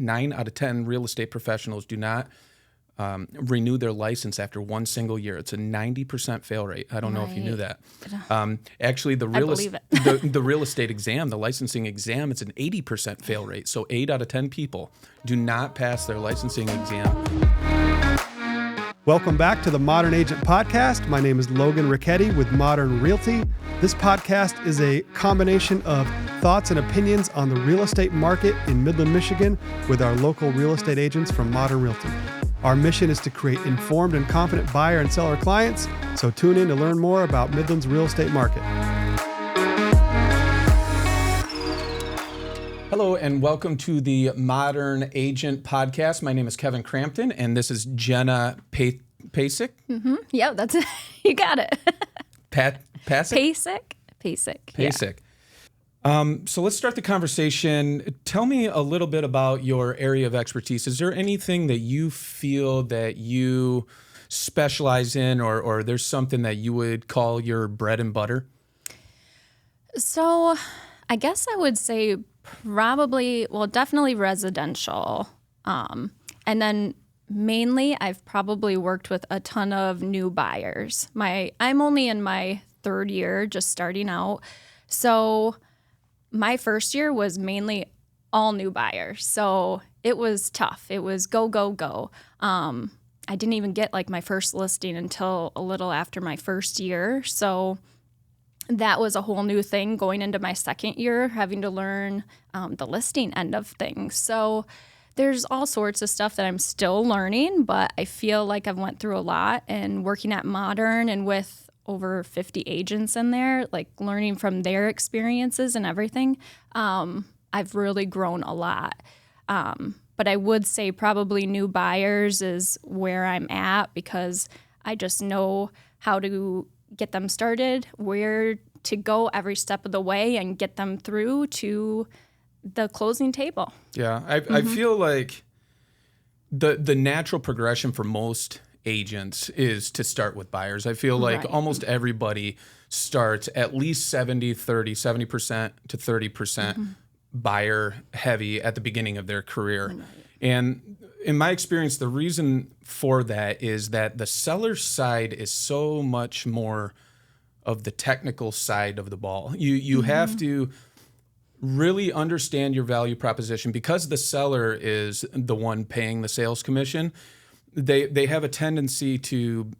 9 out of 10 real estate professionals do not renew their license after one single year. It's a 90% fail rate. I don't know if you knew that. Actually, the real estate exam, the licensing exam, it's an 80% fail rate. So 8 out of 10 people do not pass their licensing exam. Welcome back to the Modern Agent Podcast. My name is Logan Ricchetti with Modern Realty. This podcast is a combination of thoughts and opinions on the real estate market in Midland, Michigan with our local real estate agents from Modern Realty. Our mission is to create informed and confident buyer and seller clients, so tune in to learn more about Midland's real estate market. Hello and welcome to the Modern Agent Podcast. My name is Kevin Crampton and this is Jenna Pacek. Mm-hmm. Yeah, that's it. You got it. Pacek? Pacek. So let's start the conversation. Tell me a little bit about your area of expertise. Is there anything that you feel that you specialize in or there's something that you would call your bread and butter? So I guess I would say definitely residential. And then mainly I've probably worked with a ton of new buyers. I'm only in my third year, just starting out. So my first year was mainly all new buyers. So it was tough. It was go, go, go. I didn't even get like my first listing until a little after my first year. So that was a whole new thing going into my second year, having to learn the listing end of things. So there's all sorts of stuff that I'm still learning, but I feel like I've went through a lot, and working at Modern and with over 50 agents in there, like learning from their experiences and everything, I've really grown a lot. But I would say probably new buyers is where I'm at, because I just know how to get them started, where to go every step of the way and get them through to the closing table. Yeah, I feel like the natural progression for most agents is to start with buyers. I feel like almost everybody starts at least 70% to 30% buyer heavy at the beginning of their career. And in my experience, the reason for that is that the seller side is so much more of the technical side of the ball. You have to really understand your value proposition, because the seller is the one paying the sales commission. They have a tendency to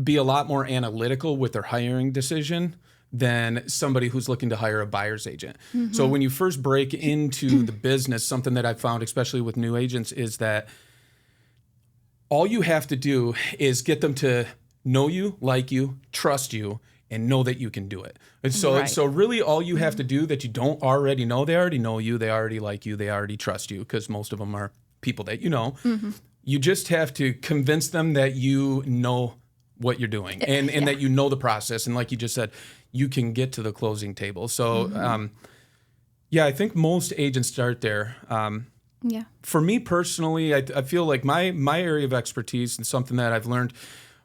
be a lot more analytical with their hiring decision than somebody who's looking to hire a buyer's agent. So when you first break into the business, something that I've found, especially with new agents, is that all you have to do is get them to know you, like you, trust you, and know that you can do it. And so really all you have to do that you don't already know, they already know you, they already like you, they already trust you, because most of them are people that you know. You just have to convince them that you know what you're doing and that you know the process. And like you just said, you can get to the closing table. So, I think most agents start there. For me personally, I feel like my area of expertise and something that I've learned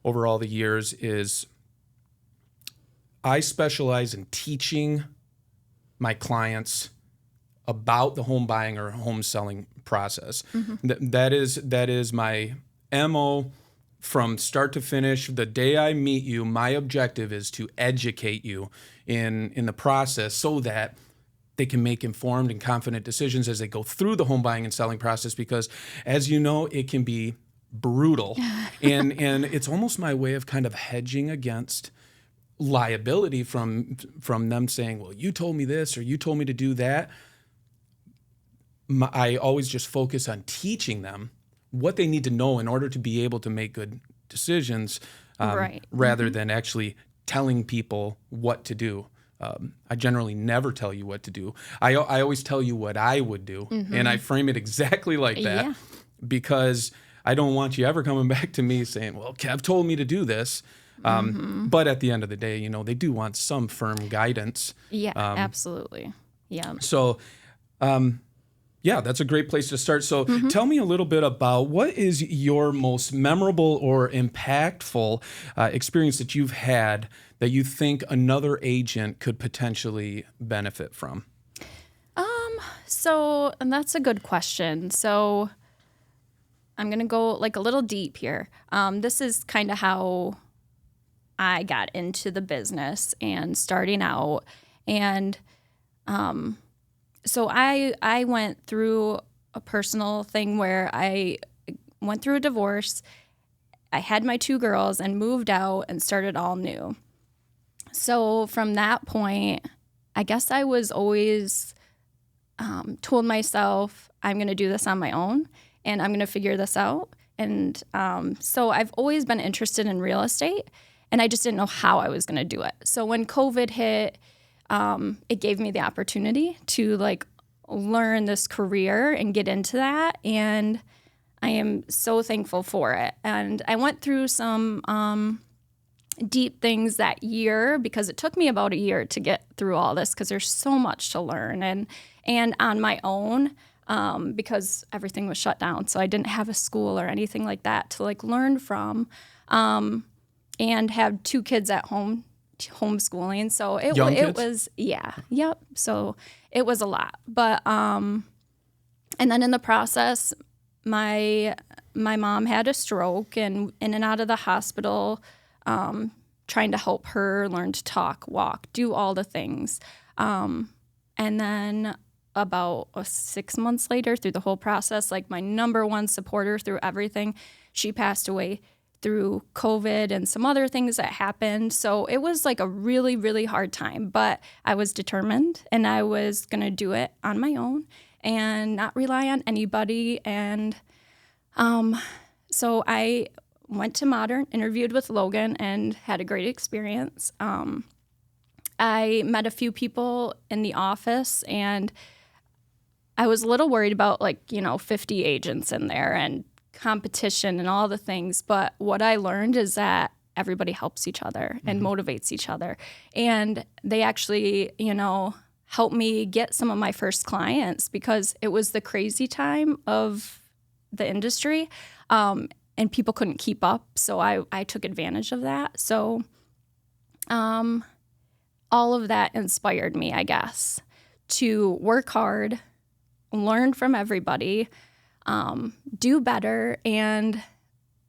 over all the years is I specialize in teaching my clients about the home buying or home selling process. That is my MO from start to finish. The day I meet you, my objective is to educate you in the process so that they can make informed and confident decisions as they go through the home buying and selling process, because as you know, it can be brutal. and it's almost my way of kind of hedging against liability from them saying, well, you told me this or you told me to do that. I always just focus on teaching them what they need to know in order to be able to make good decisions, rather than actually telling people what to do. I generally never tell you what to do. I always tell you what I would do, and I frame it exactly like that, because I don't want you ever coming back to me saying, well, Kev told me to do this. But at the end of the day, they do want some firm guidance. Yeah, absolutely. Yeah. So, that's a great place to start. So tell me a little bit about what is your most memorable or impactful experience that you've had that you think another agent could potentially benefit from? So, and that's a good question. So I'm going to go like a little deep here. This is kind of how I got into the business and starting out. And so I went through a personal thing where I went through a divorce. I had my 2 girls and moved out and started all new. So from that point, I guess I was always told myself, I'm going to do this on my own and I'm going to figure this out. And so I've always been interested in real estate, and I just didn't know how I was going to do it. So when COVID hit, it gave me the opportunity to like learn this career and get into that. And I am so thankful for it. And I went through some deep things that year, because it took me about a year to get through all this, because there's so much to learn, and on my own, because everything was shut down. So I didn't have a school or anything like that to like learn from, and have 2 kids at home, homeschooling. So it was, yeah. Yep. So it was a lot, but, and then in the process, my mom had a stroke and in and out of the hospital, trying to help her learn to talk, walk, do all the things. And then about 6 months later, through the whole process, like my number one supporter through everything, she passed away through COVID and some other things that happened. So it was like a really, really hard time, but I was determined and I was going to do it on my own and not rely on anybody. And so I went to Modern, interviewed with Logan, and had a great experience. I met a few people in the office, and I was a little worried about 50 agents in there and competition and all the things. But what I learned is that everybody helps each other and motivates each other. And they actually, helped me get some of my first clients, because it was the crazy time of the industry. And people couldn't keep up, so I took advantage of that. So all of that inspired me, I guess, to work hard, learn from everybody, do better, and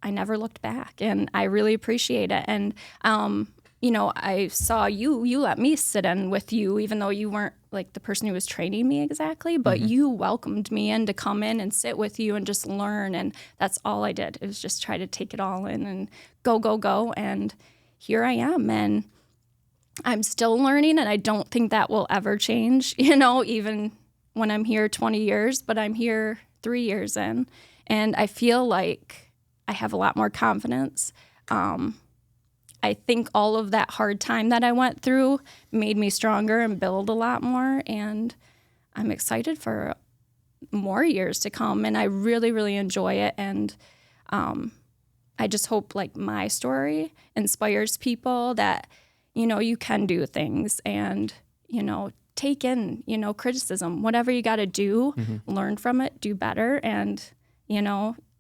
I never looked back, and I really appreciate it. And I saw you let me sit in with you, even though you weren't like the person who was training me exactly, but you welcomed me in to come in and sit with you and just learn. And that's all I did. It was just try to take it all in and go. And here I am. And I'm still learning, and I don't think that will ever change, even when I'm here 20 years, but I'm here 3 years in, and I feel like I have a lot more confidence. I think all of that hard time that I went through made me stronger and build a lot more, and I'm excited for more years to come, and I really, really enjoy it. And I just hope my story inspires people that, you can do things and, take in, criticism, whatever you got to do, learn from it, do better. And,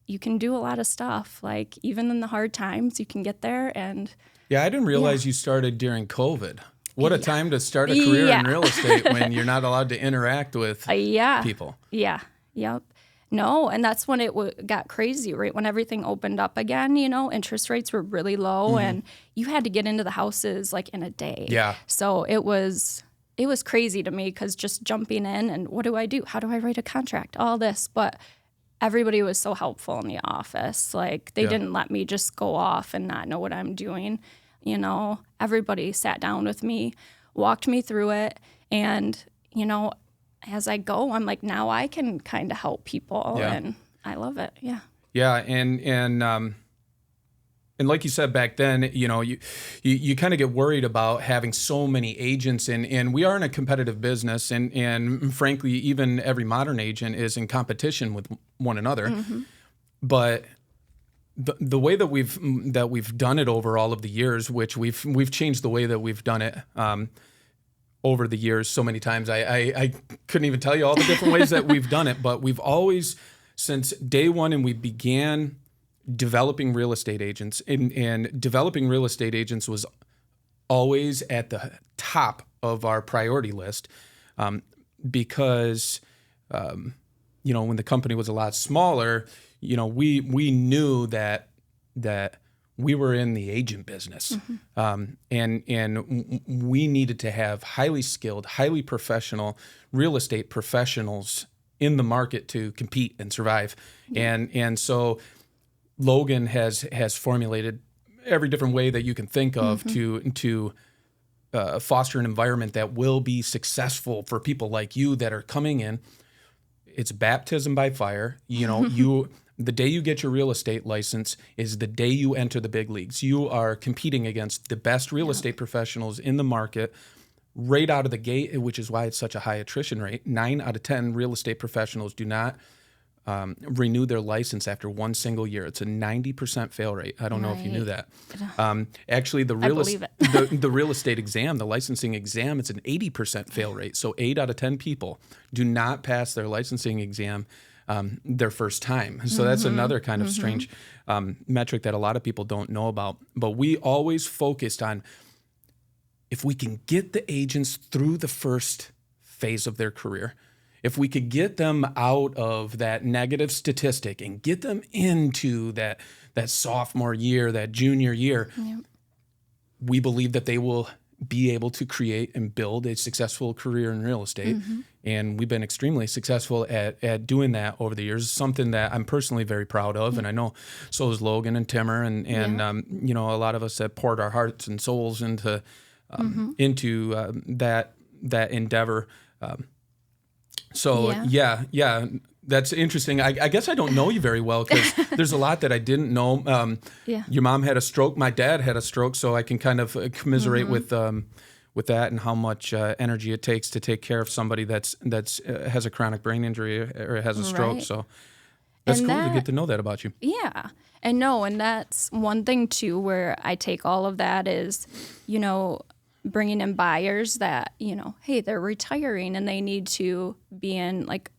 you can do a lot of stuff. Even in the hard times, you can get there. And yeah, I didn't realize you started during COVID. What a time to start a career in real estate when you're not allowed to interact with people. Yeah. Yep. No, and that's when it got crazy, right? When everything opened up again, interest rates were really low, and you had to get into the houses in a day. Yeah. So it was crazy to me, because just jumping in and what do I do? How do I write a contract? All this, but everybody was so helpful in the office. They didn't let me just go off and not know what I'm doing. Everybody sat down with me, walked me through it, and as I go, I'm now I can kind of help people, and I love it. Yeah. Yeah, and like you said back then, you kind of get worried about having so many agents, and we are in a competitive business, and frankly, even every modern agent is in competition with one another. But the way that we've done it over all of the years, which we've changed the way that we've done it over the years so many times. I couldn't even tell you all the different ways that we've done it, but we've always, since day one, and we began developing real estate agents, and developing real estate agents was always at the top of our priority list, because when the company was a lot smaller, we knew that we were in the agent business, and we needed to have highly skilled, highly professional real estate professionals in the market to compete and survive. And so Logan has formulated every different way that you can think of to foster an environment that will be successful for people like you that are coming in. It's baptism by fire. The day you get your real estate license is the day you enter the big leagues. You are competing against the best real estate professionals in the market right out of the gate, which is why it's such a high attrition rate. 9 out of 10 real estate professionals do not renew their license after one single year. It's a 90% fail rate. I don't know if you knew that. Actually, the real estate exam, the licensing exam, it's an 80% fail rate. So 8 out of 10 people do not pass their licensing exam their first time. So that's another kind of strange metric that a lot of people don't know about. But we always focused on if we can get the agents through the first phase of their career, if we could get them out of that negative statistic and get them into that sophomore year, that junior year, we believe that they will be able to create and build a successful career in real estate. And we've been extremely successful at doing that over the years, something that I'm personally very proud of. And I know so is Logan and Timmer and a lot of us that poured our hearts and souls into that endeavor. That's interesting. I guess I don't know you very well because there's a lot that I didn't know. Your mom had a stroke. My dad had a stroke, so I can kind of commiserate with that and how much energy it takes to take care of somebody that's has a chronic brain injury or has a stroke. So that's cool to get to know that about you. Yeah. And that's one thing too, where I take all of that is, bringing in buyers that, hey, they're retiring and they need to be in like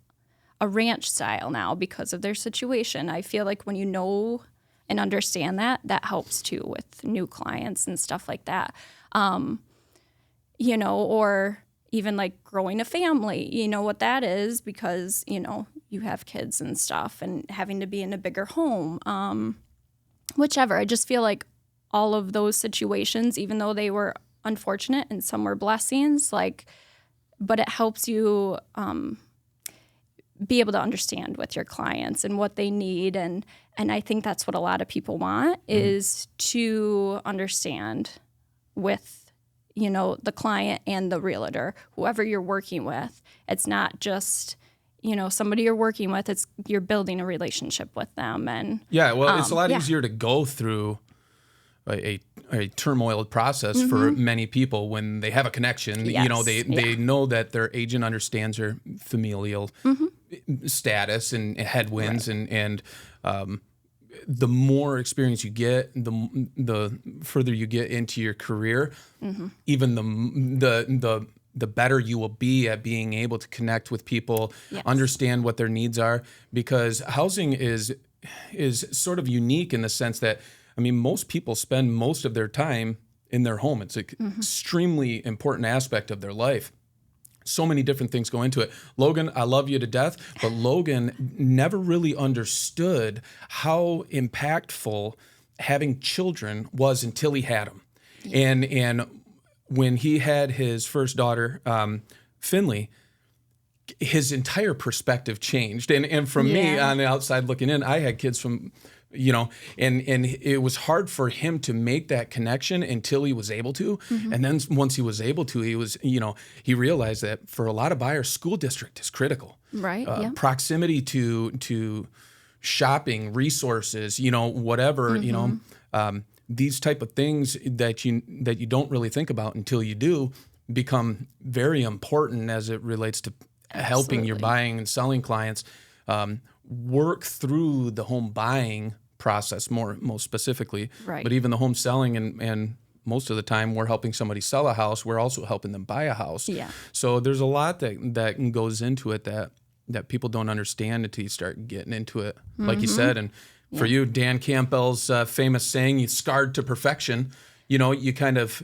a ranch style now because of their situation. I feel like when you know and understand that helps too with new clients and stuff like that. Or even like growing a family, what that is because, you have kids and stuff and having to be in a bigger home, whichever. I just feel like all of those situations, even though they were unfortunate and some were blessings, but it helps you be able to understand with your clients and what they need. And I think that's what a lot of people want is to understand with, the client and the realtor, whoever you're working with. It's not just, somebody you're working with, it's you're building a relationship with them. And it's a lot easier to go through a turmoil process for many people when they have a connection. Yes. They know that their agent understands their familial status and headwinds, and the more experience you get, the further you get into your career, even the better you will be at being able to connect with people, understand what their needs are, because housing is sort of unique in the sense that, most people spend most of their time in their home. It's an extremely important aspect of their life. So many different things go into it. Logan, I love you to death, but Logan never really understood how impactful having children was until he had them. And when he had his first daughter, Finley, his entire perspective changed. And from me on the outside looking in, I had kids from, and it was hard for him to make that connection until he was able to. And then once he was able to, he realized that for a lot of buyers, school district is critical. Right. Proximity to shopping, resources, whatever, these type of things that you don't really think about until you do become very important as it relates to helping your buying and selling clients work through the home buying process most specifically. Right. But even the home selling and most of the time we're helping somebody sell a house, we're also helping them buy a house. Yeah. So there's a lot that goes into it that people don't understand until you start getting into it. Like you said, and for you, Dan Campbell's famous saying, "You scarred to perfection." You kind of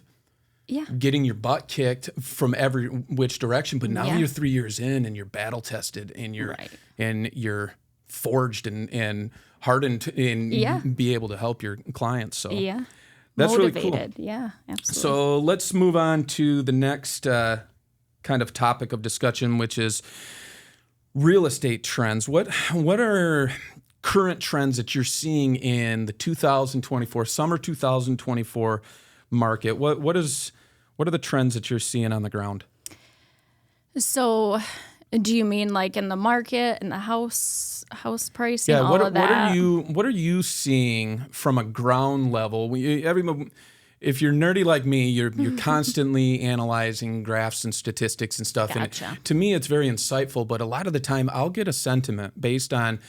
getting your butt kicked from every which direction. But now Yeah. you're 3 years in and you're battle tested and you're forged and hardened and be able to help your clients. So that's Motivated. really cool. Yeah, absolutely. So let's move on to the next kind of topic of discussion, which is real estate trends. What are current trends that you're seeing in the 2024 summer 2024 market? What are the trends that you're seeing on the ground? So, do you mean like in the market and the house pricing? Yeah. all of that? What are you seeing from a ground level? If you're nerdy like me, you're constantly analyzing graphs and statistics and stuff. Gotcha. And to me, it's very insightful. But a lot of the time, I'll get a sentiment based on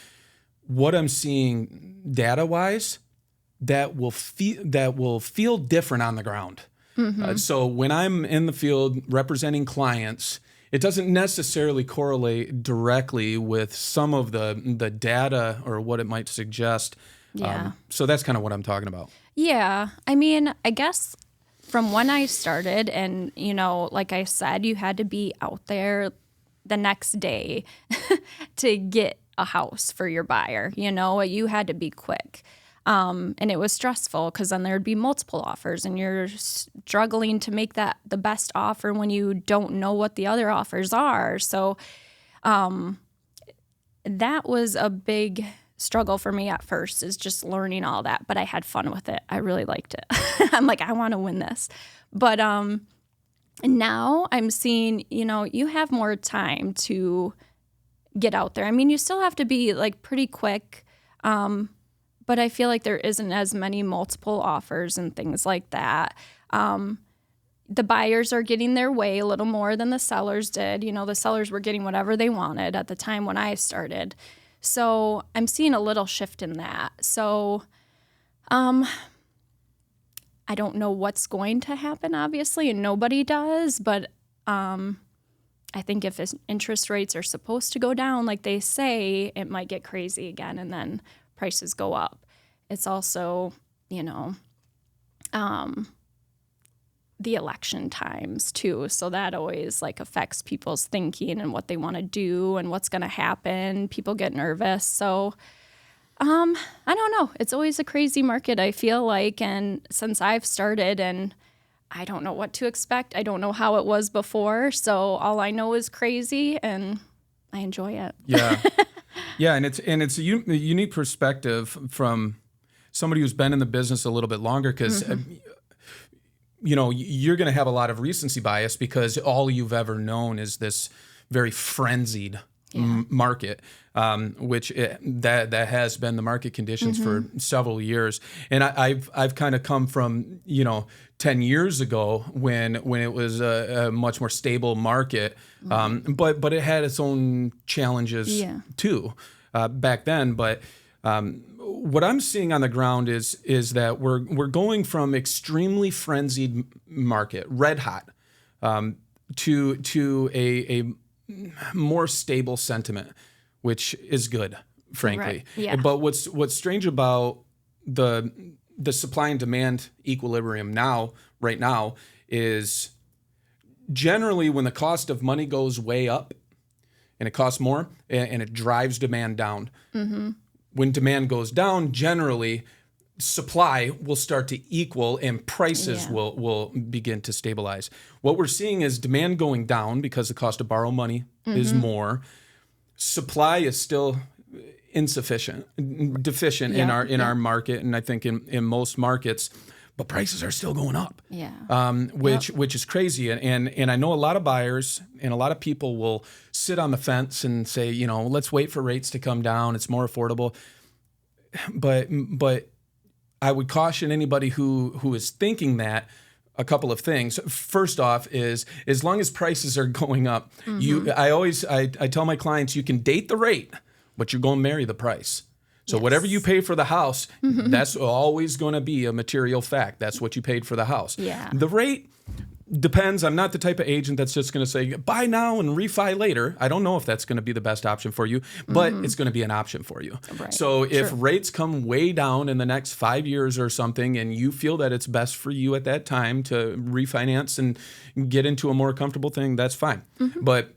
what I'm seeing data-wise that will feel different on the ground. So when I'm in the field representing clients, it doesn't necessarily correlate directly with some of the data or what it might suggest. Yeah. So that's kind of what I'm talking about. Yeah. I mean, I guess from when I started, and, like I said, you had to be out there the next day to get a house for your buyer. You had to be quick. And it was stressful because then there'd be multiple offers and you're struggling to make that the best offer when you don't know what the other offers are. So that was a big struggle for me at first, is just learning all that. But I had fun with it. I really liked it. I'm like, I want to win this. But now I'm seeing, you have more time to get out there. I mean, you still have to be like pretty quick. But I feel like there isn't as many multiple offers and things like that. The buyers are getting their way a little more than the sellers did. The sellers were getting whatever they wanted at the time when I started. So I'm seeing a little shift in that. So I don't know what's going to happen, obviously, and nobody does. But I think if interest rates are supposed to go down like they say, it might get crazy again, and then prices go up. It's also, the election times too. So that always affects people's thinking and what they want to do and what's going to happen. People get nervous. So I don't know. It's always a crazy market, I feel like. And since I've started, and I don't know what to expect. I don't know how it was before. So all I know is crazy, and I enjoy it. Yeah. Yeah, and it's a unique perspective from somebody who's been in the business a little bit longer, because you're going to have a lot of recency bias because all you've ever known is this very frenzied market, which that has been the market conditions for several years. And I've kind of come from 10 years ago when it was a much more stable market, but it had its own challenges too back then. But what I'm seeing on the ground is that we're going from extremely frenzied market, red hot, to a more stable sentiment, which is good, frankly. Right. Yeah. But what's strange about the supply and demand equilibrium right now is generally when the cost of money goes way up and it costs more and it drives demand down. When demand goes down, generally supply will start to equal and prices will begin to stabilize. What we're seeing is demand going down because the cost to borrow money is more. Supply is still deficient in our market, and I think in most markets, but prices are still going up. Which is crazy. And I know a lot of buyers and a lot of people will sit on the fence and say, let's wait for rates to come down. It's more affordable. But I would caution anybody who is thinking that a couple of things. First off is, as long as prices are going up, I tell my clients, you can date the rate, but you're going to marry the price. So whatever you pay for the house, that's always going to be a material fact. That's what you paid for the house. Yeah. The rate, Depends. I'm not the type of agent that's just going to say, buy now and refi later. I don't know if that's going to be the best option for you, but it's going to be an option for you. Right. So if rates come way down in the next 5 years or something, and you feel that it's best for you at that time to refinance and get into a more comfortable thing, that's fine. But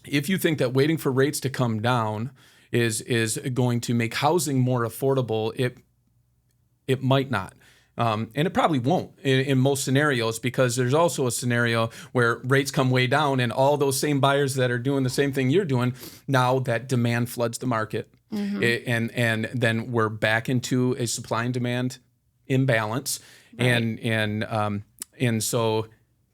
if you think that waiting for rates to come down is going to make housing more affordable, it might not. And it probably won't in most scenarios, because there's also a scenario where rates come way down and all those same buyers that are doing the same thing you're doing, now that demand floods the market. And then we're back into a supply and demand imbalance. Right. And so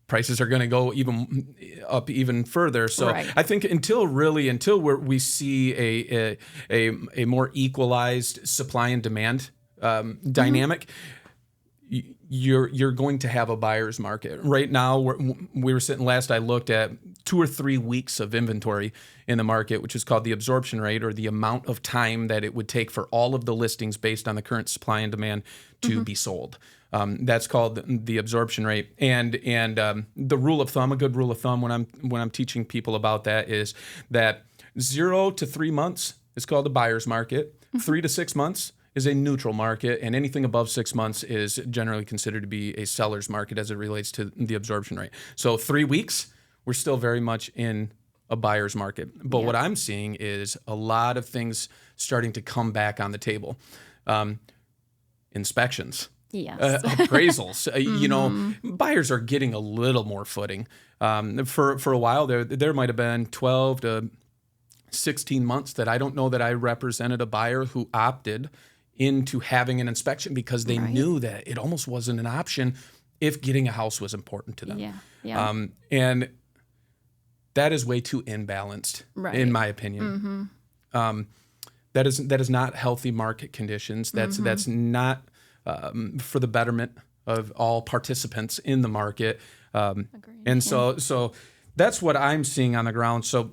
prices are going to go even further. So I think until we see a more equalized supply and demand dynamic, you're going to have a buyer's market. Right now, we were sitting, last I looked at 2 or 3 weeks of inventory in the market, which is called the absorption rate, or the amount of time that it would take for all of the listings based on the current supply and demand to be sold. That's called the absorption rate. And the rule of thumb, a good rule of thumb when I'm teaching people about that, is that 0 to 3 months is called a buyer's market. 3 to 6 months is a neutral market, and anything above 6 months is generally considered to be a seller's market as it relates to the absorption rate. So 3 weeks, we're still very much in a buyer's market. But what I'm seeing is a lot of things starting to come back on the table. Inspections. Yes. Appraisals. Buyers are getting a little more footing. For a while there might have been 12 to 16 months that I don't know that I represented a buyer who opted into having an inspection because they knew that it almost wasn't an option if getting a house was important to them. And that is way too imbalanced, in my opinion. That is not healthy market conditions. That's not for the betterment of all participants in the market. And so that's what I'm seeing on the ground. So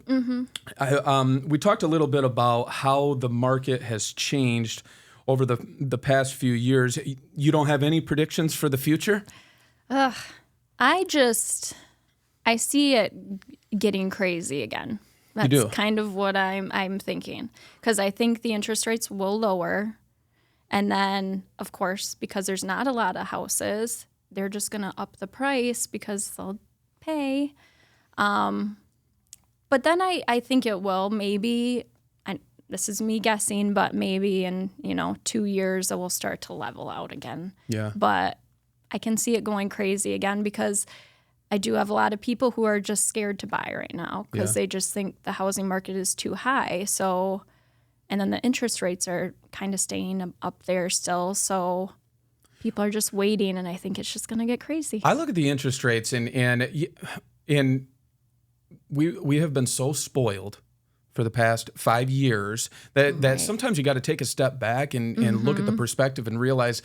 we talked a little bit about how the market has changed over the past few years. You don't have any predictions for the future? I see it getting crazy again. That's kind of what I'm thinking, because I think the interest rates will lower. And then, of course, because there's not a lot of houses, they're just going to up the price because they'll pay. But then I think it will maybe, and this is me guessing, but maybe in 2 years it will start to level out again. Yeah. But I can see it going crazy again because I do have a lot of people who are just scared to buy right now because they just think the housing market is too high. So, and then the interest rates are kind of staying up there still. So people are just waiting, and I think it's just going to get crazy. I look at the interest rates and we have been so spoiled for the past 5 years that sometimes you got to take a step back and look at the perspective and realize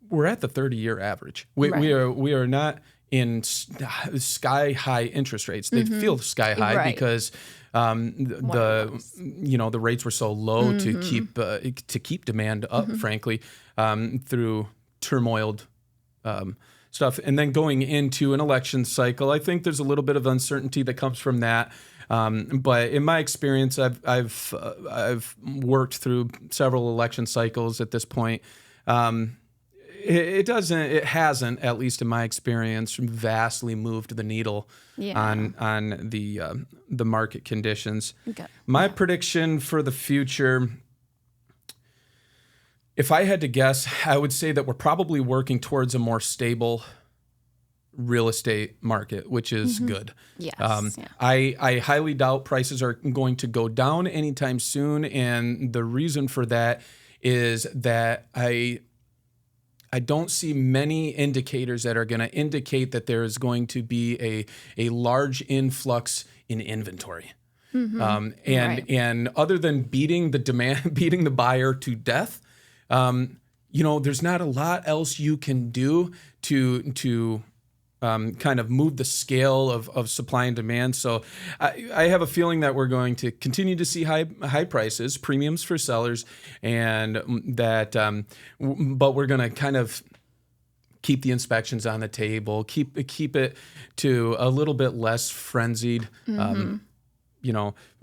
we're at the 30-year average. We are not in sky high interest rates. They feel sky high because the rates were so low to keep demand up, frankly, through turmoiled stuff. And then going into an election cycle, I think there's a little bit of uncertainty that comes from that. But in my experience, I've worked through several election cycles at this point. It hasn't, at least in my experience, vastly moved the needle on the market conditions. Okay. My prediction for the future, if I had to guess, I would say that we're probably working towards a more stable real estate market, which is good. Yes. I highly doubt prices are going to go down anytime soon, and the reason for that is that I don't see many indicators that are going to indicate that there is going to be a large influx in inventory. And other than beating the buyer to death, there's not a lot else you can do to kind of move the scale of supply and demand. So I have a feeling that we're going to continue to see high prices, premiums for sellers, and that, but we're going to kind of keep the inspections on the table, keep it to a little bit less frenzied,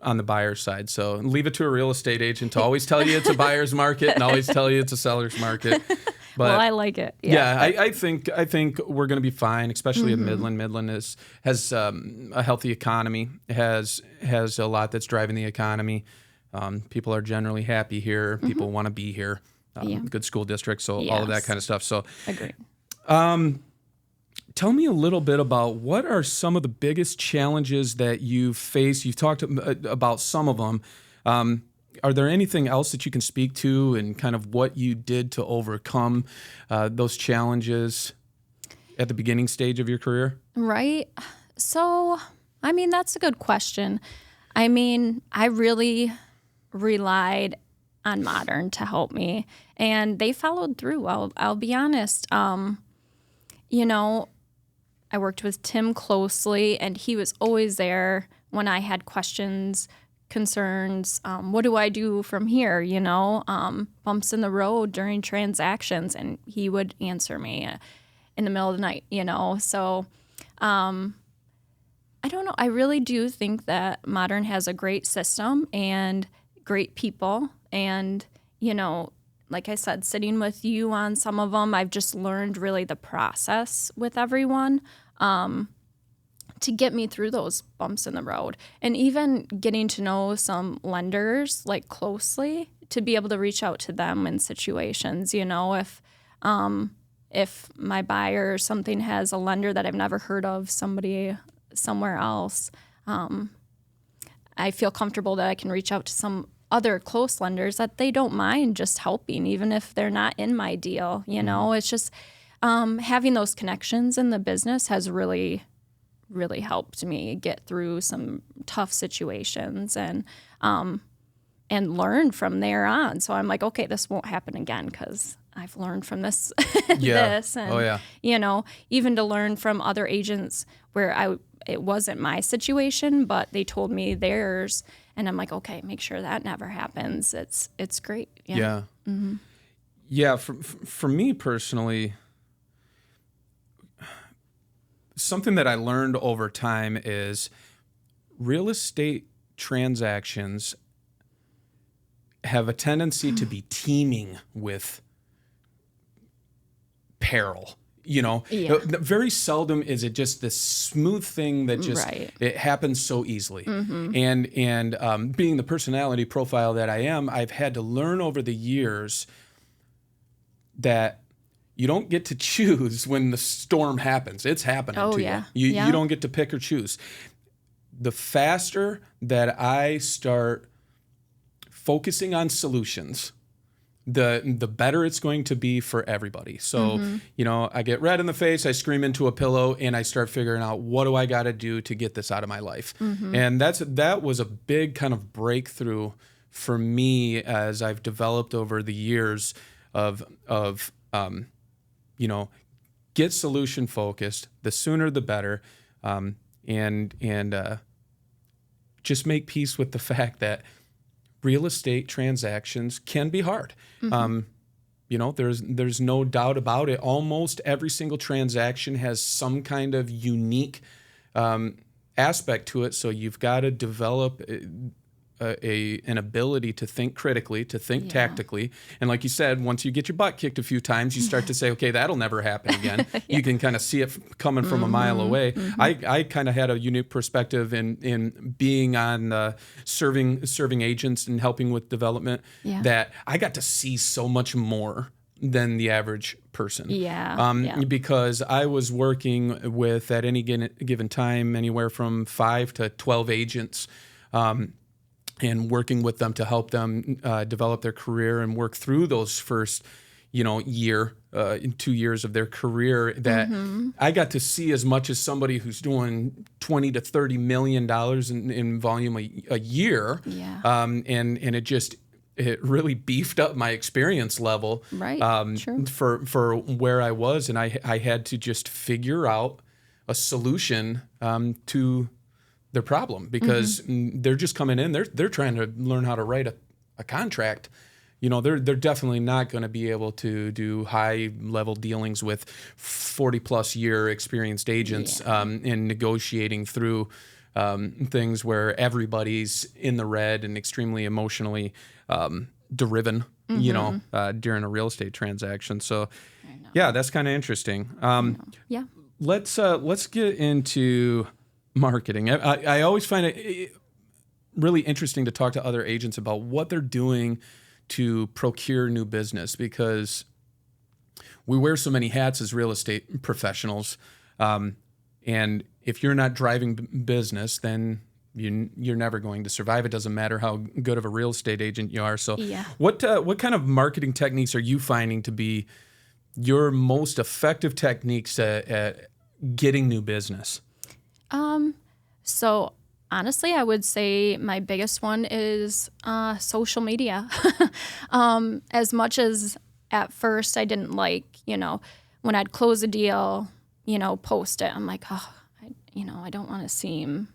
on the buyer side. So leave it to a real estate agent to always tell you it's a buyer's market and always tell you it's a seller's market. But well, I like it. Yeah, I think we're going to be fine, especially in Midland. Midland has a healthy economy, has a lot that's driving the economy. People are generally happy here. People want to be here. Good school district, so all of that kind of stuff. So, agree. Tell me a little bit about what are some of the biggest challenges that you've faced. You've talked about some of them. Are there anything else that you can speak to and kind of what you did to overcome those challenges at the beginning stage of your career? Right. So, I mean, that's a good question. I mean, I really relied on Modern to help me, and they followed through. I'll be honest. I worked with Tim closely, and he was always there when I had questions, concerns. What do I do from here? Bumps in the road during transactions, and he would answer me in the middle of the night. So I don't know. I really do think that Modern has a great system and great people, and like I said, sitting with you on some of them, I've just learned really the process with everyone to get me through those bumps in the road. And even getting to know some lenders like closely to be able to reach out to them in situations, if my buyer or something has a lender that I've never heard of, somebody somewhere else, I feel comfortable that I can reach out to some other close lenders that they don't mind just helping, even if they're not in my deal. It's just having those connections in the business has really, really helped me get through some tough situations and learn from there on. So I'm like, okay, this won't happen again because I've learned from this. This and even to learn from other agents where it wasn't my situation, but they told me theirs. And I'm like, okay, make sure that never happens. It's great. Yeah. Mm-hmm. Yeah. For me personally, something that I learned over time is real estate transactions have a tendency to be teeming with peril. Very seldom is it just this smooth thing that just it happens so easily. And being the personality profile that I am, I've had to learn over the years that you don't get to choose when the storm happens. It's happening to you. You don't get to pick or choose. The faster that I start focusing on solutions, the better it's going to be for everybody. So, I get red in the face, I scream into a pillow, and I start figuring out what do I got to do to get this out of my life. And that was a big kind of breakthrough for me as I've developed over the years of get solution focused. The sooner the better, and just make peace with the fact that real estate transactions can be hard. There's no doubt about it. Almost every single transaction has some kind of unique aspect to it. So you've got to develop an ability to think critically, to think tactically. And like you said, once you get your butt kicked a few times, you start to say, okay, that'll never happen again. You can kind of see it coming from a mile away. I kind of had a unique perspective in being on serving agents and helping with development that I got to see so much more than the average person. Because I was working with, at any given time, anywhere from 5 to 12 agents, and working with them to help them develop their career and work through those first, year, 2 years of their career. That I got to see as much as somebody who's doing $20 to $30 million in volume a year. And it really beefed up my experience level. For where I was, and I had to just figure out a solution to their problem, because they're just coming in. They're trying to learn how to write a contract, they're definitely not going to be able to do high level dealings with 40 plus year experienced agents in negotiating through things where everybody's in the red and extremely emotionally driven, during a real estate transaction. So, yeah, that's kind of interesting. Yeah. Let's get into marketing. I always find it really interesting to talk to other agents about what they're doing to procure new business, because we wear so many hats as real estate professionals. And if you're not driving business, then you're never going to survive. It doesn't matter how good of a real estate agent you are. So what kind of marketing techniques are you finding to be your most effective techniques at getting new business? So honestly, I would say my biggest one is social media. As much as at first I didn't like, when I'd close a deal, post it. I'm like, I don't want to seem,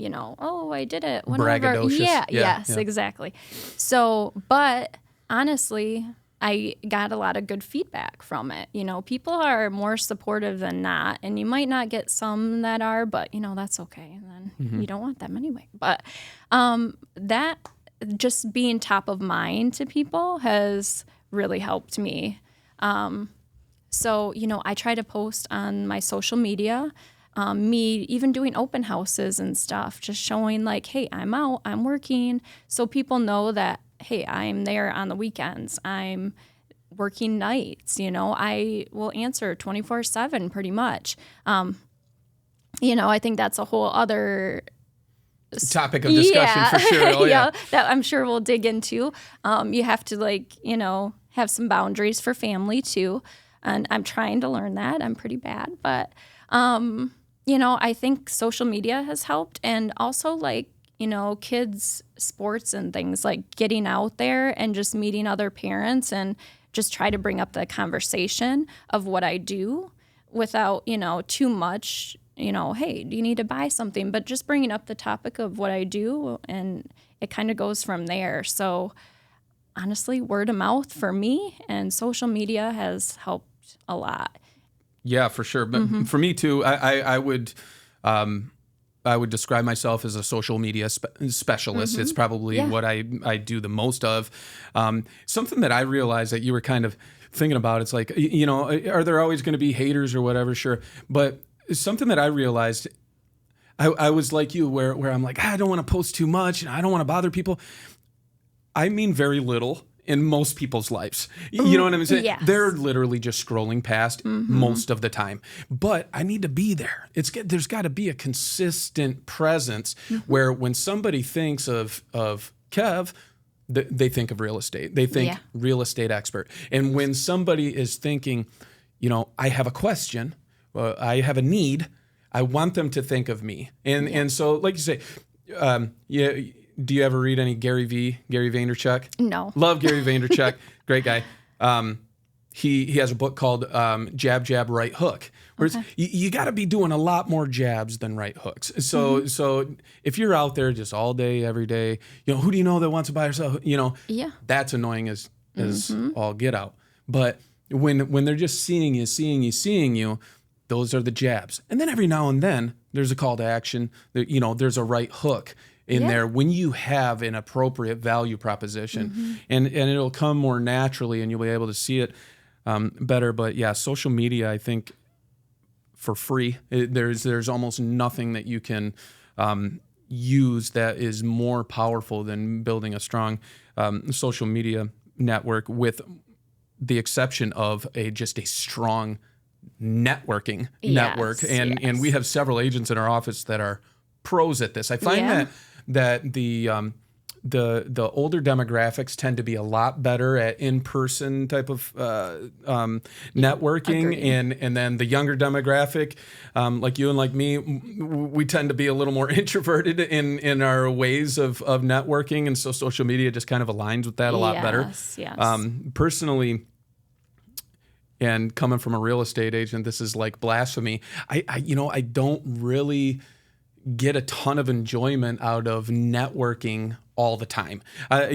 oh, I did it. Whatever. Braggadocious. Yes, exactly. So, but honestly, I got a lot of good feedback from it. People are more supportive than not, and you might not get some that are, but that's okay. And then you don't want them anyway. But that just being top of mind to people has really helped me. So, I try to post on my social media, me even doing open houses and stuff, just showing like, hey, I'm out, I'm working. So people know that, hey, I'm there on the weekends. I'm working nights, I will answer 24/7 pretty much. I think that's a whole other topic of discussion for sure. Oh, yeah. That I'm sure we'll dig into. You have to have some boundaries for family too. And I'm trying to learn that. I'm pretty bad, but I think social media has helped, and also kids' sports and things, like getting out there and just meeting other parents and just try to bring up the conversation of what I do without, too much, hey, do you need to buy something? But just bringing up the topic of what I do, and it kind of goes from there. So honestly, word of mouth for me and social media has helped a lot. Yeah, for sure. But for me too, I would describe myself as a social media specialist. It's probably what I do the most of. Something that I realized that you were kind of thinking about, it's like, are there always going to be haters or whatever? Sure. But something that I realized, I was like you, where I'm like, I don't want to post too much and I don't want to bother people. I mean very little in most people's lives. You know what I'm saying? Yes. They're literally just scrolling past most of the time. But I need to be there. There's got to be a consistent presence where when somebody thinks of Kev, they think of real estate. They think real estate expert. And when somebody is thinking, I have a question, I have a need, I want them to think of me. And so, like you say, do you ever read any Gary Vaynerchuk? No. Love Gary Vaynerchuk. Great guy. He has a book called Jab, Jab, Right Hook, where you got to be doing a lot more jabs than right hooks. So if you're out there just all day, every day, who do you know that wants to buy or sell? That's annoying as all get out. But when they're just seeing you, those are the jabs. And then every now and then there's a call to action. There's a right hook in there when you have an appropriate value proposition, and it'll come more naturally, and you'll be able to see it better. But yeah, social media, I think, for free, there's almost nothing that you can use that is more powerful than building a strong social media network, with the exception of just a strong networking network. And we have several agents in our office that are pros at this. I find that the older demographics tend to be a lot better at in-person type of networking, and then the younger demographic, like you and like me, we tend to be a little more introverted in our ways of networking, and so social media just kind of aligns with that a lot better. Personally, and coming from a real estate agent, this is like blasphemy. I don't really get a ton of enjoyment out of networking all the time. I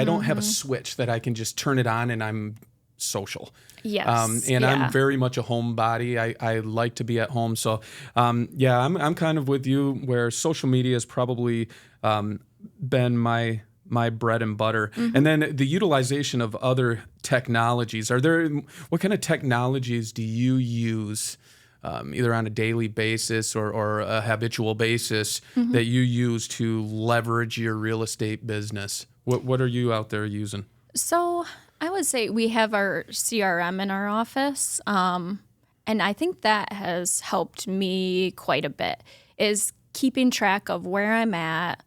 don't have a switch that I can just turn it on and I'm social. Yes. I'm very much a homebody. I like to be at home. So, I'm kind of with you where social media has probably been my bread and butter. And then the utilization of other technologies. What kind of technologies do you use either on a daily basis or a habitual basis that you use to leverage your real estate business? What are you out there using? So I would say we have our CRM in our office, and I think that has helped me quite a bit, is keeping track of where I'm at,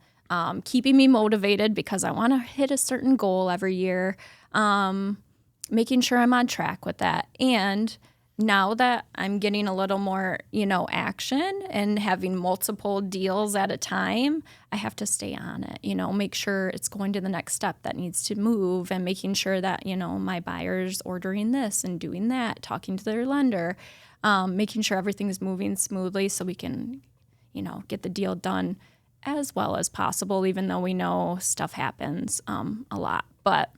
keeping me motivated because I want to hit a certain goal every year, making sure I'm on track with that. And now that I'm getting a little more, action and having multiple deals at a time, I have to stay on it, make sure it's going to the next step that needs to move and making sure that, my buyer's ordering this and doing that, talking to their lender, making sure everything's moving smoothly so we can, get the deal done as well as possible, even though we know stuff happens a lot. But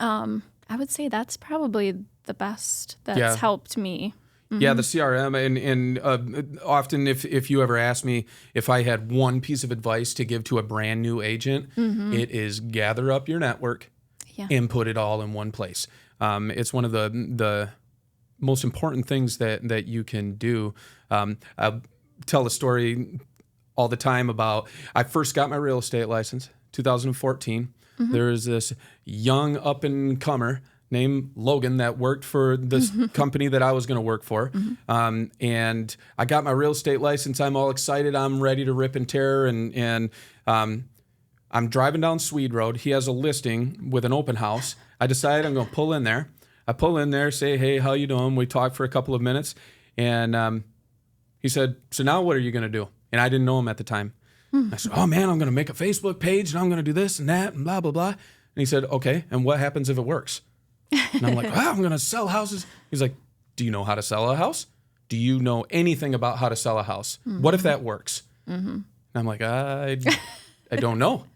I would say that's probably the best that's helped me. Yeah, the CRM, and often if you ever ask me if I had one piece of advice to give to a brand new agent, it is gather up your network and put it all in one place. It's one of the most important things that you can do. I tell a story all the time about I first got my real estate license, 2014. There was this young up-and-comer named Logan that worked for this company that I was going to work for. And I got my real estate license. I'm all excited. I'm ready to rip and tear. And I'm driving down Swede Road. He has a listing with an open house. I decide I'm going to pull in there. I pull in there, say, hey, how you doing? We talk for a couple of minutes. And he said, so now what are you going to do? And I didn't know him at the time. I said, oh, man, I'm going to make a Facebook page and I'm going to do this and that and blah, blah, blah. And he said, okay, and what happens if it works? And I'm like, wow, I'm going to sell houses. He's like, do you know how to sell a house? Do you know anything about how to sell a house? What if that works? And I'm like, I don't know.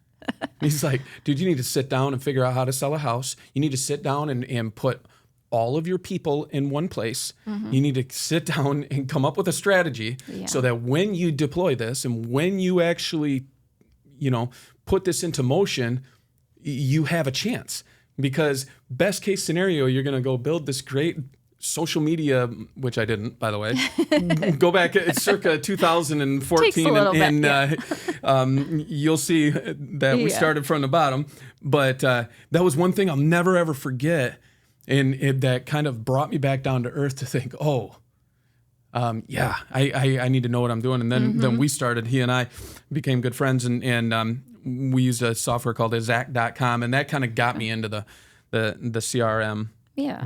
He's like, dude, you need to sit down and figure out how to sell a house. You need to sit down and put all of your people in one place. You need to sit down and come up with a strategy so that when you deploy this and when you actually, put this into motion, you have a chance. Because best case scenario, you're going to go build this great social media, which I didn't, by the way. Go back, it's circa 2014, and you'll see that we started from the bottom. But that was one thing I'll never, ever forget. And that kind of brought me back down to earth to think, I need to know what I'm doing. And then we started, he and I became good friends, and we used a software called exact.com, and that kind of got me into the CRM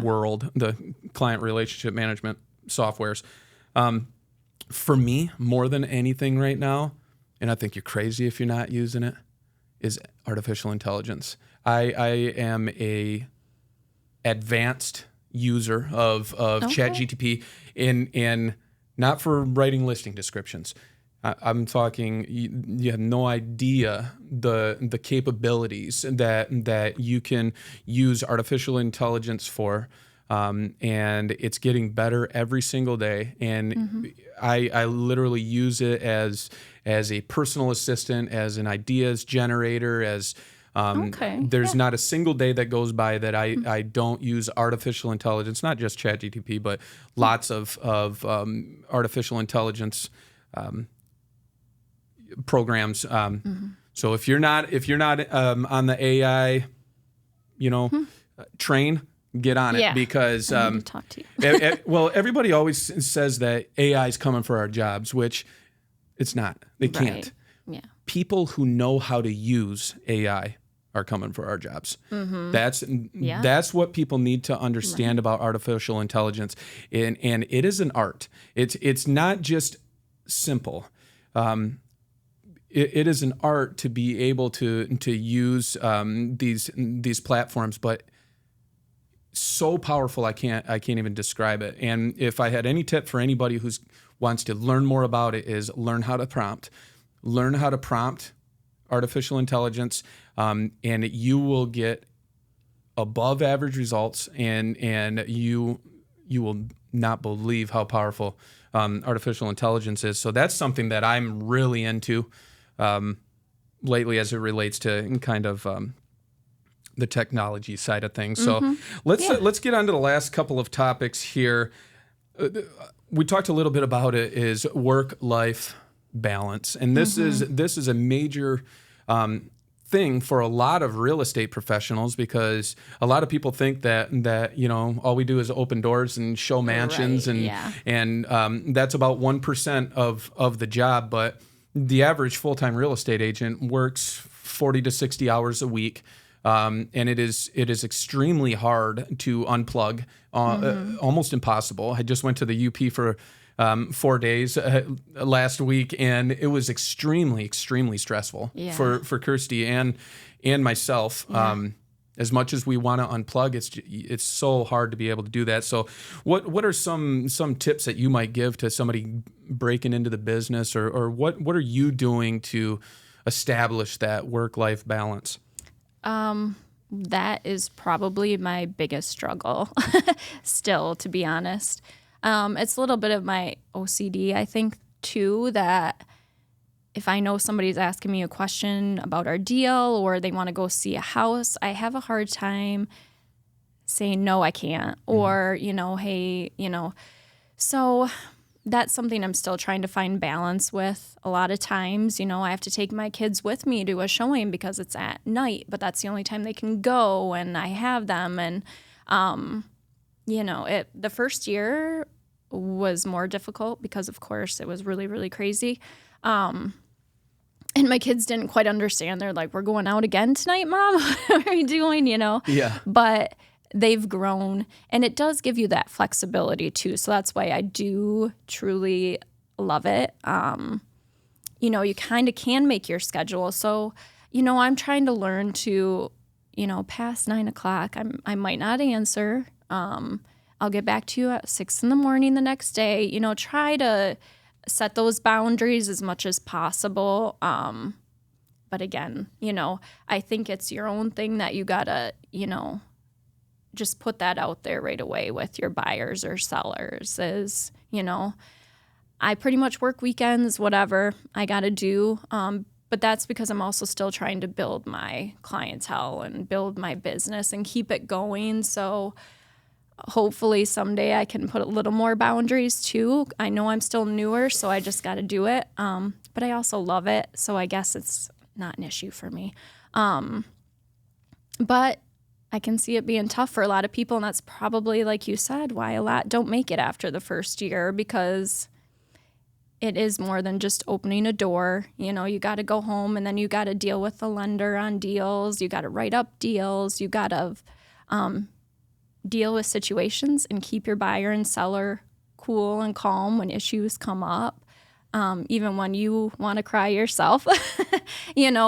world, the client relationship management softwares. For me, more than anything right now, and I think you're crazy if you're not using it, is artificial intelligence. I am a advanced user of ChatGPT in not for writing listing descriptions. I'm talking, you have no idea the capabilities that you can use artificial intelligence for, and it's getting better every single day. And I literally use it as a personal assistant, as an ideas generator, as there's not a single day that goes by that I don't use artificial intelligence, not just ChatGPT, but lots of artificial intelligence programs. So if you're not on the AI, train, get on it, because I need to talk to you. well, everybody always says that AI is coming for our jobs, which it's not. They can't. Yeah. People who know how to use AI are coming for our jobs. That's what people need to understand about artificial intelligence, and it is an art. It's not just simple. It is an art to be able to use these platforms, but so powerful I can't even describe it. And if I had any tip for anybody who's wants to learn more about it is learn how to prompt artificial intelligence, and you will get above average results, and you will not believe how powerful artificial intelligence is. So that's something that I'm really into lately as it relates to kind of the technology side of things. So let's get on to the last couple of topics here. We talked a little bit about it, is work-life balance, and this is a major thing for a lot of real estate professionals, because a lot of people think that all we do is open doors and show mansions, and that's about 1% of the job. But the average full-time real estate agent works 40 to 60 hours a week. And it is extremely hard to unplug, almost impossible. I just went to the UP for 4 days last week, and it was extremely, extremely stressful for Kirsty and myself. As much as we want to unplug, it's so hard to be able to do that. So what are some tips that you might give to somebody breaking into the business, or what are you doing to establish that work-life balance? That is probably my biggest struggle still, to be honest. It's a little bit of my OCD, I think, too, that if I know somebody's asking me a question about our deal or they want to go see a house, I have a hard time saying, no, I can't, or, hey, so that's something I'm still trying to find balance with. A lot of times, I have to take my kids with me to a showing because it's at night, but that's the only time they can go, and I have them. And, the first year was more difficult because, of course, it was really, really crazy. And my kids didn't quite understand. They're like, we're going out again tonight, Mom? What are you doing, Yeah. But they've grown, and it does give you that flexibility too. So that's why I do truly love it. You kind of can make your schedule. So, I'm trying to learn to, past 9 o'clock, I might not answer. I'll get back to you at 6 a.m. the next day. Try to set those boundaries as much as possible. But again, I think it's your own thing that you gotta, just put that out there right away with your buyers or sellers is, I pretty much work weekends, whatever I got to do. But that's because I'm also still trying to build my clientele and build my business and keep it going. So hopefully someday I can put a little more boundaries too. I know I'm still newer, so I just got to do it. But I also love it. So I guess it's not an issue for me. But I can see it being tough for a lot of people, and that's probably, like you said, why a lot don't make it after the first year, because it is more than just opening a door. You got to go home, and then you got to deal with the lender on deals. You got to write up deals. You got to deal with situations and keep your buyer and seller cool and calm when issues come up, even when you want to cry yourself,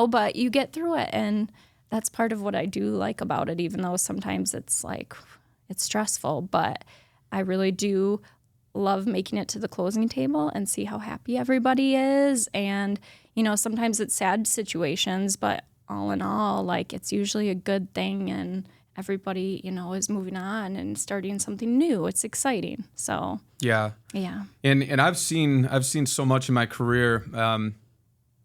but you get through it. And that's part of what I do like about it, even though sometimes it's stressful. But I really do love making it to the closing table and see how happy everybody is. And, sometimes it's sad situations, but all in all, it's usually a good thing. And everybody, is moving on and starting something new. It's exciting. So yeah. And I've seen so much in my career,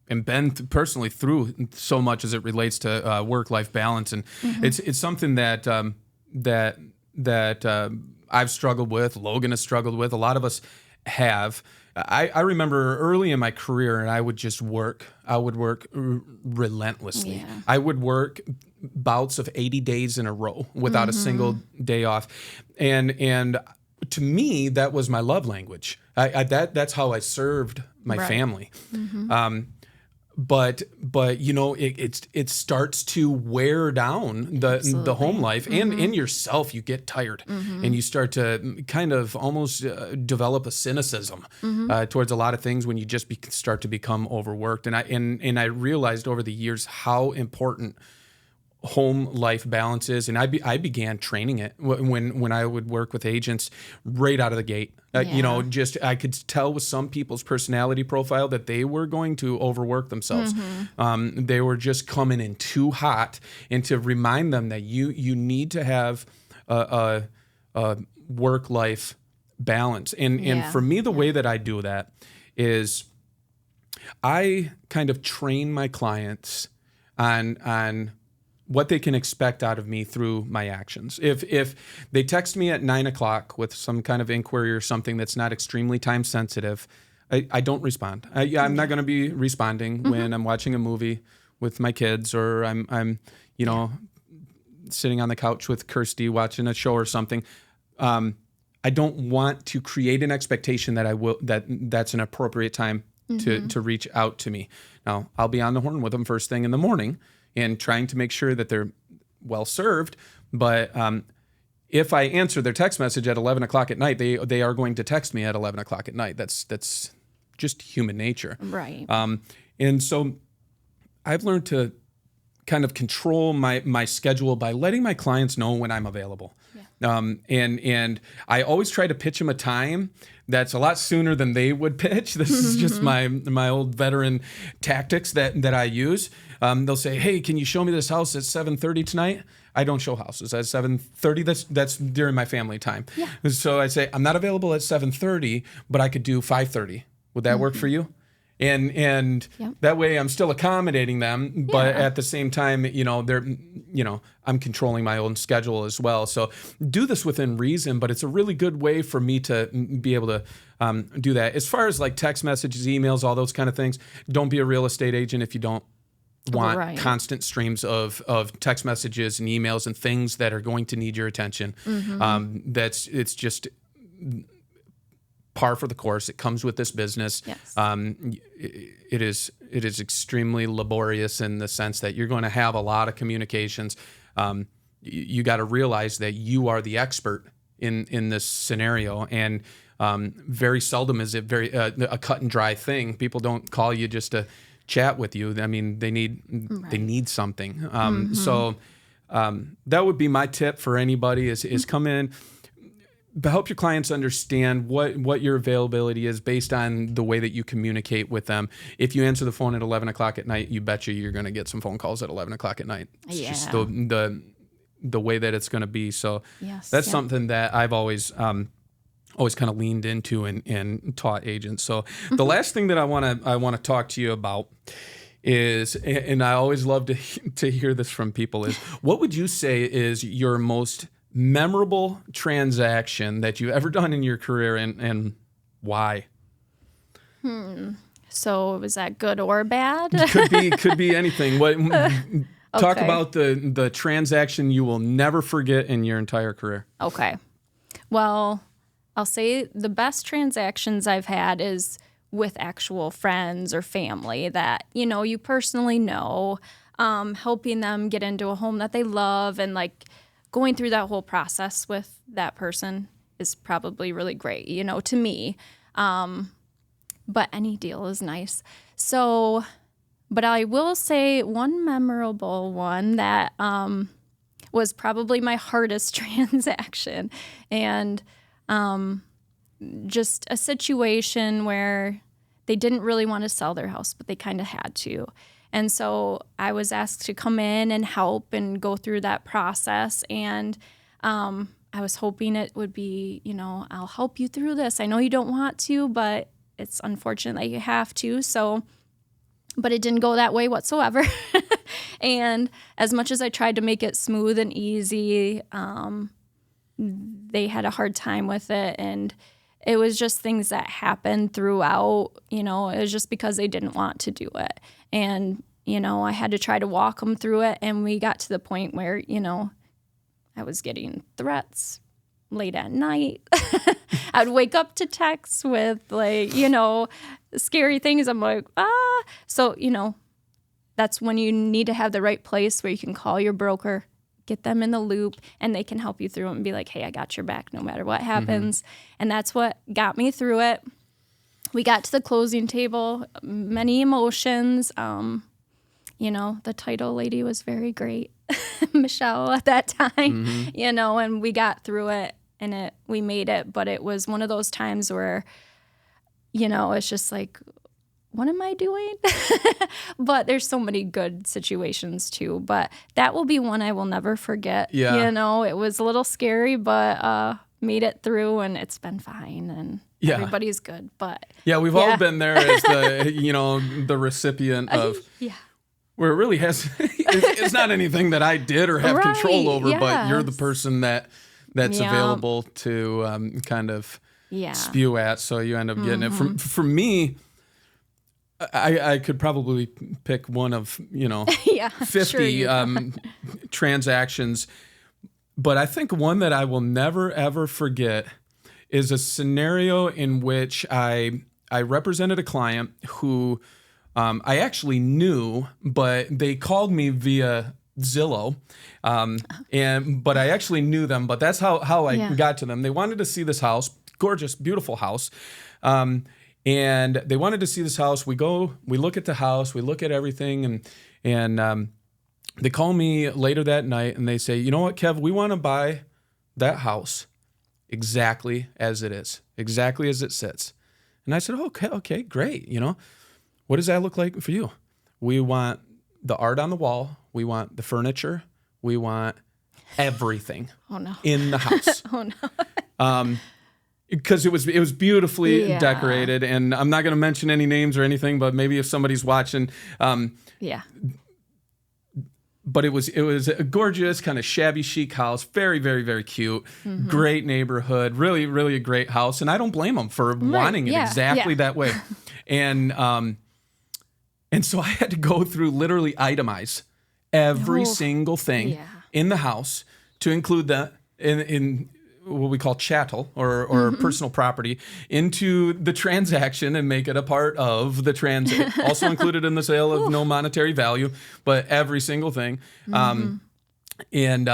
and been personally through so much as it relates to work-life balance, and it's something that I've struggled with. Logan has struggled with. A lot of us have. I remember early in my career, and I would just work. I would work relentlessly. Yeah. I would work bouts of 80 days in a row without a single day off, and to me, that was my love language. That's how I served my family. But it starts to wear down the home life and in yourself. You get tired and you start to kind of almost develop a cynicism towards a lot of things when you just start to become overworked. And I realized over the years how important home life balance is, and I began training it when I would work with agents right out of the gate. Just I could tell with some people's personality profile that they were going to overwork themselves. They were just coming in too hot, and to remind them that you need to have a work-life balance. And for me, the way that I do that is I kind of train my clients on what they can expect out of me through my actions. If they text me at 9:00 with some kind of inquiry or something that's not extremely time sensitive, I don't respond. I'm not going to be responding when I'm watching a movie with my kids, or I'm sitting on the couch with Kirsty watching a show or something. I don't want to create an expectation that that's an appropriate time to reach out to me. Now, I'll be on the horn with them first thing in the morning and trying to make sure that they're well served. But if I answer their text message at 11:00 at night, they are going to text me at 11:00 at night. That's just human nature. Right. And so I've learned to kind of control my schedule by letting my clients know when I'm available. And I always try to pitch them a time that's a lot sooner than they would pitch. This is just my old veteran tactics that I use. They'll say, "Hey, can you show me this house at 7:30 tonight?" I don't show houses at 7:30. That's during my family time. Yeah. So I say, "I'm not available at 7:30, but I could do 5:30. Would that work for you?" And that way I'm still accommodating them, but at the same time, I'm controlling my own schedule as well. So do this within reason, but it's a really good way for me to be able to do that. As far as like text messages, emails, all those kind of things, don't be a real estate agent if you don't want constant streams of text messages and emails and things that are going to need your attention. It's just par for the course. It comes with this business. Yes. It is extremely laborious in the sense that you're going to have a lot of communications. You got to realize that you are the expert in this scenario, and very seldom is it a cut and dry thing. People don't call you just to chat with you. I mean, they need something. So that would be my tip for anybody is come in. But help your clients understand what your availability is based on the way that you communicate with them. If you answer the phone at 11:00 at night, you betcha you're going to get some phone calls at 11:00 at night. It's just the way that it's going to be. So that's something that I've always kind of leaned into and taught agents. So the last thing that I want to talk to you about is, and I always love to hear this from people, is what would you say is your most memorable transaction that you've ever done in your career, and why? So was that good or bad? Could be anything. Talk about the transaction you will never forget in your entire career. Okay. Well, I'll say the best transactions I've had is with actual friends or family that, you personally know, helping them get into a home that they love, and like going through that whole process with that person is probably really great, to me. But any deal is nice. So, but I will say one memorable one that was probably my hardest transaction, and just a situation where they didn't really want to sell their house, but they kind of had to. And so I was asked to come in and help and go through that process. And I was hoping it would be, I'll help you through this. I know you don't want to, but it's unfortunate that you have to. So, but it didn't go that way whatsoever. And as much as I tried to make it smooth and easy, they had a hard time with it. And it was just things that happened throughout, it was just because they didn't want to do it. And, I had to try to walk them through it. And we got to the point where, I was getting threats late at night. I'd wake up to texts with scary things. I'm like, So, that's when you need to have the right place where you can call your broker, get them in the loop, and they can help you through it and be like, hey, I got your back no matter what happens. And that's what got me through it. We got to the closing table, many emotions. the title lady was very great, Michelle at that time, and we got through it and we made it. But it was one of those times where, it's just like, what am I doing? But there's so many good situations too. But that will be one I will never forget. Yeah. It was a little scary, but made it through, and it's been fine, and everybody's good. But we've all been there as the the recipient of where it really has it's not anything that I did or have control over, but you're the person that's available to kind of spew at, so you end up getting it. For me, I could probably pick one of 50 transactions, but I think one that I will never ever forget is a scenario in which I represented a client who I actually knew, but they called me via Zillow, but I actually knew them. But that's how I got to them. They wanted to see this house, gorgeous, beautiful house, and they wanted to see this house. We look at the house, we look at everything, and they call me later that night, and they say, "You know what, Kev? We want to buy that house exactly as it is, exactly as it sits." And I said, okay, great. What does that look like for you? We want the art on the wall. We want the furniture. We want everything in the house. Because it was beautifully decorated, and I'm not going to mention any names or anything, but maybe if somebody's watching, but it was a gorgeous kind of shabby chic house, very, very, very cute, great neighborhood, really, really a great house, and I don't blame them for wanting it exactly that way, and so I had to go through, literally itemize every single thing in the house to include that in what we call chattel or personal property into the transaction and make it a part of the transaction. Also included in the sale of no monetary value, but every single thing. And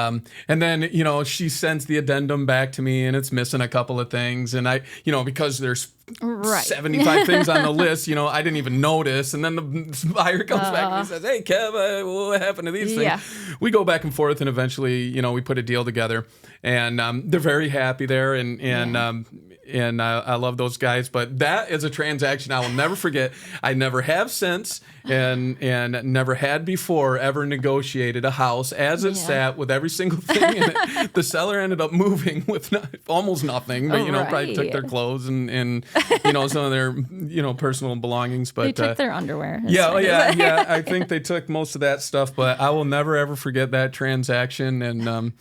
then, she sends the addendum back to me, and it's missing a couple of things. And I, because there's 75 things on the list, I didn't even notice. And then the buyer comes back and he says, "Hey, Kev, what happened to these things?" We go back and forth, and eventually, we put a deal together, and they're very happy there. And I love those guys. But that is a transaction I will never forget. I never have since, and never had before ever negotiated a house as it sat with every single thing in it. The seller ended up moving with almost nothing, but probably took their clothes and some of their personal belongings. But they took their underwear. Yeah. I I think they took most of that stuff, but I will never ever forget that transaction, and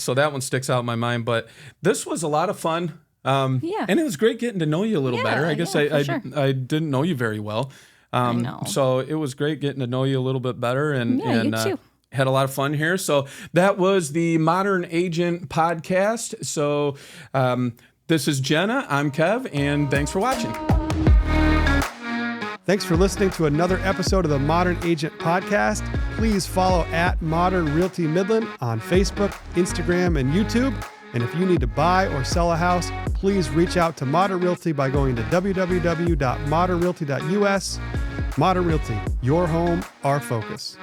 so that one sticks out in my mind. But this was a lot of fun. And it was great getting to know you a little better. I guess I didn't know you very well. I know. So it was great getting to know you a little bit better, and you too. Had a lot of fun here. So that was the Modern Agent Podcast. So this is Jenna. I'm Kev, and thanks for watching. Thanks for listening to another episode of the Modern Agent Podcast. Please follow @Modern Realty Midland on Facebook, Instagram, and YouTube. And if you need to buy or sell a house, please reach out to Modern Realty by going to www.modernrealty.us. Modern Realty, your home, our focus.